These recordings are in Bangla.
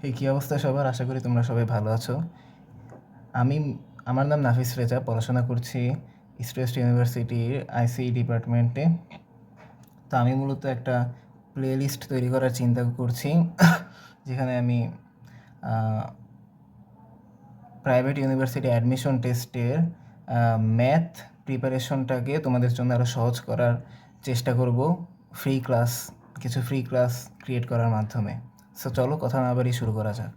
এই কী অবস্থা সবার? আশা করি তোমরা সবাই ভালো আছো। আমি আমার নাম নাফিস রেজা, পড়াশোনা করছি ইস্ট ওয়েস্ট ইউনিভার্সিটির আইসিই ডিপার্টমেন্টে। তো আমি মূলত একটা প্লে লিস্ট তৈরি করার চিন্তা করছি, যেখানে আমি প্রাইভেট ইউনিভার্সিটি অ্যাডমিশন টেস্টের ম্যাথ প্রিপারেশনটাকে তোমাদের জন্য আরও সহজ করার চেষ্টা করব, কিছু ফ্রি ক্লাস ক্রিয়েট করার মাধ্যমে। সো চলো কথা না বাড়িয়ে শুরু করা যাক।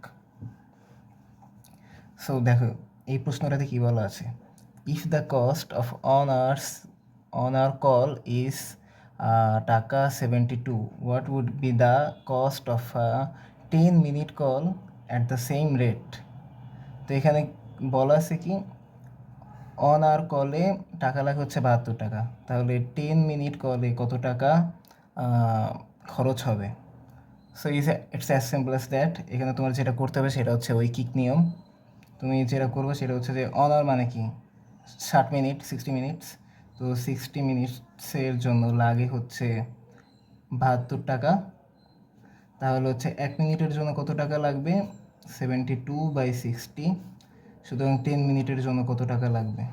সো দেখো, এই প্রশ্নটাতে কী বলা আছে, if the cost of an hour call is টাকা 72, what would be the cost of 10-minute call at the same rate. তো এখানে বলা আছে কি, অন আওয়ার কলে টাকা লাগে হচ্ছে 72 টাকা, তাহলে 10 মিনিট কলে কত টাকা খরচ হবে। So it's as simple as that. এখানে তোমার যেটা করতে হবে সেটা হচ্ছে ঐকিক নিয়ম। তুমি যেটা করবে সেটা হচ্ছে যে অন আওয়ার মানে কি 60 মিনিট, 60 মিনিটস। তো 60 মিনিটসের জন্য লাগে হচ্ছে 72 টাকা। তাহলে হচ্ছে 1 মিনিটের জন্য কত টাকা লাগবে, 72/60। সুতরাং 10 মিনিটের জন্য কত টাকা লাগবে,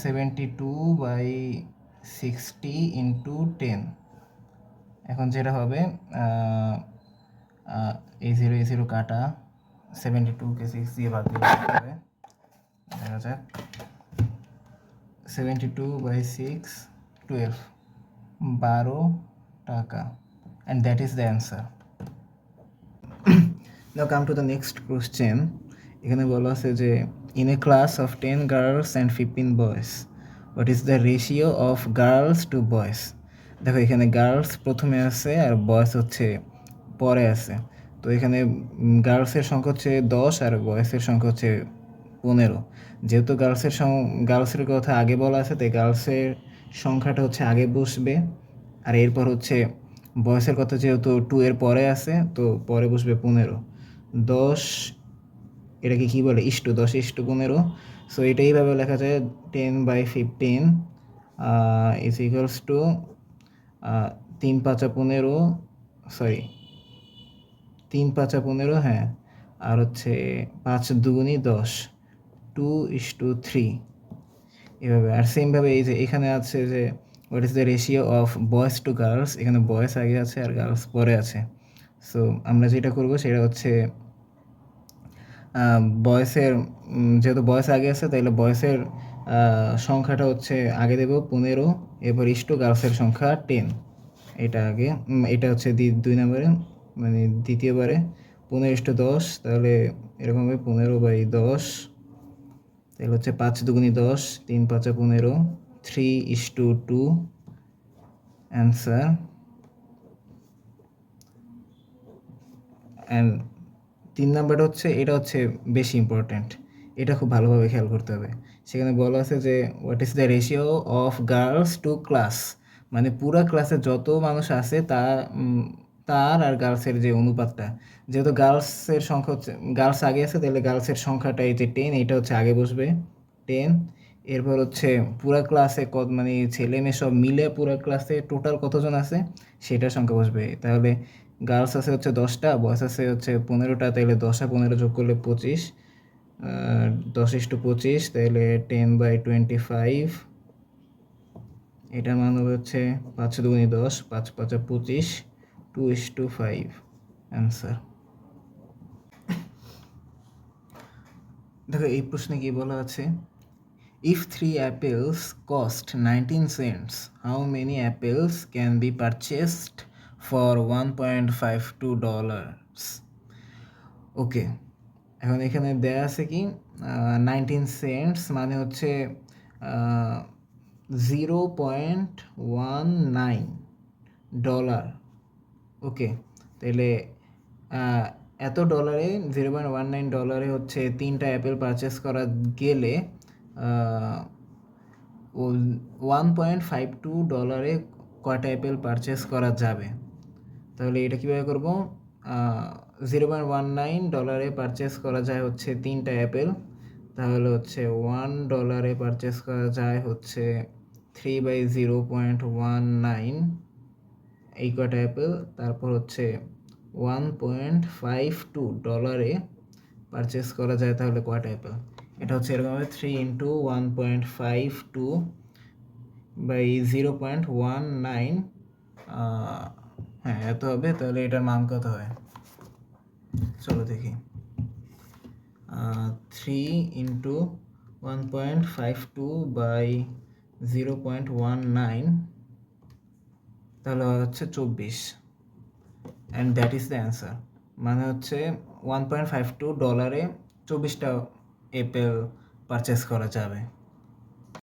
72/60 ইন্টু 10। এখন যেটা হবে, এই জিরো কাটা, 72কে 6 দিয়ে ভাগ দিতে হবে। দেখা যাক, 72/6, 12, 12 টাকা। And that is the answer. Now come to the next question. এখানে বলা আছে যে in a class of 10 girls and 15 boys, what is the ratio of girls to boys. দেখো, এখানে গার্লস প্রথমে আছে আর বয়েজ হচ্ছে পরে আছে। তো এখানে গার্লসের সংখ্যা হচ্ছে 10 আর বয়েজের সংখ্যা হচ্ছে 15। যেহেতু গার্লসের কথা আগে বলা আছে, তাই গার্লসের সংখ্যাটা হচ্ছে আগে বসবে, আর এরপর হচ্ছে বয়সের কথা যেহেতু 2 এর পরে আছে, তো পরে বসবে 15। 10, এটাকে কী বলে, ইস্টু 10:15। সো এটা এইভাবে লেখা যায়, 10/15 ইজ ইকুয়ালস টু 3×5=15, সরি 3×5=15, হ্যাঁ, আর হচ্ছে 5×2=10, 2:3 এভাবে। আর সেমভাবে এই যে এখানে আছে যে what is the ratio of boys to girls, এখানে বয়েজ আগে আছে আর গার্লস পরে আছে। সো আমরা যেটা করব সেটা হচ্ছে বয়েসের, যেহেতু বয়েস আগে আছে তাইলে বয়েসের সংখ্যাটা হচ্ছে আগে দেব 15, এরপর ইস্টু গার্লসের সংখ্যা 10। এটা আগে, এটা হচ্ছে 2 নম্বরে, মানে দ্বিতীয়বারে 15:10, তাহলে এরকম হবে 15/10। তাহলে হচ্ছে 5×2=10, 3×5=15, 3:2 অ্যান্সার। অ্যান্ড 3 নাম্বারটা হচ্ছে, এটা হচ্ছে বেশি ইম্পর্ট্যান্ট, এটা খুব ভালোভাবে খেয়াল করতে হবে। সেখানে বলা আছে যে what is the ratio of girls two class, মানে পুরা ক্লাসে যত মানুষ আছে তার আর গার্লসের যে অনুপাতটা। যেহেতু গার্লসের সংখ্যা হচ্ছে, গার্লস আগে আছে, তাহলে গার্লসের সংখ্যাটা এই যে 10, এইটা হচ্ছে আগে বসবে 10। এরপর হচ্ছে পুরা ক্লাসে মানে ছেলে মেয়ে সব মিলে পুরা ক্লাসে টোটাল কতজন আছে সেটার সংখ্যা বসবে। তাহলে গার্লস আছে হচ্ছে 10টা, বয়েজ আছে হচ্ছে 15টা, তাহলে 10 আর 15 যোগ করলে 25, 10:25, তাহলে 10/25। এটার মান হবে হচ্ছে 5×2=10, 5×5=25, 2:5 অ্যান্সার। দেখো, এই প্রশ্নে কি বলা আছে, if 3 apples cost 19 cents, how many apples can be purchased for $1.52? ওকে, এখন এখানে দেয়া আছে কি 19 সেন্টস মানে হচ্ছে 0.19 ডলার। ওকে, তাহলে এত ডলারে, 0.19 ডলারে হচ্ছে 3টা অ্যাপেল পারচেস করা গেলে $1.52 কয়টা অ্যাপেল পারচেস করা যাবে। তাহলে এটা কীভাবে করব, $0.19 পারচেস করা যায় হচ্ছে 3টা অ্যাপেল, তাহলে হচ্ছে $1 পারচেস করা যায় হচ্ছে 3/0.19 এই কয়টা অ্যাপেল। তারপর হচ্ছে $1.52 পারচেস করা যায় তাহলে কয়টা অ্যাপেল? এটা হচ্ছে এরকম হবে 3 ইন্টু 1.52 বাই 0.19, হ্যাঁ এত হবে। তাহলে এটার মান কত হয়? চলো দেখি। 3 ইন্টু 1.52 বাই 0.19, তাহলে হচ্ছে 24, and that is the answer. মানে হচ্ছে $1.52 24টা অ্যাপেল পারচেস করা যাবে।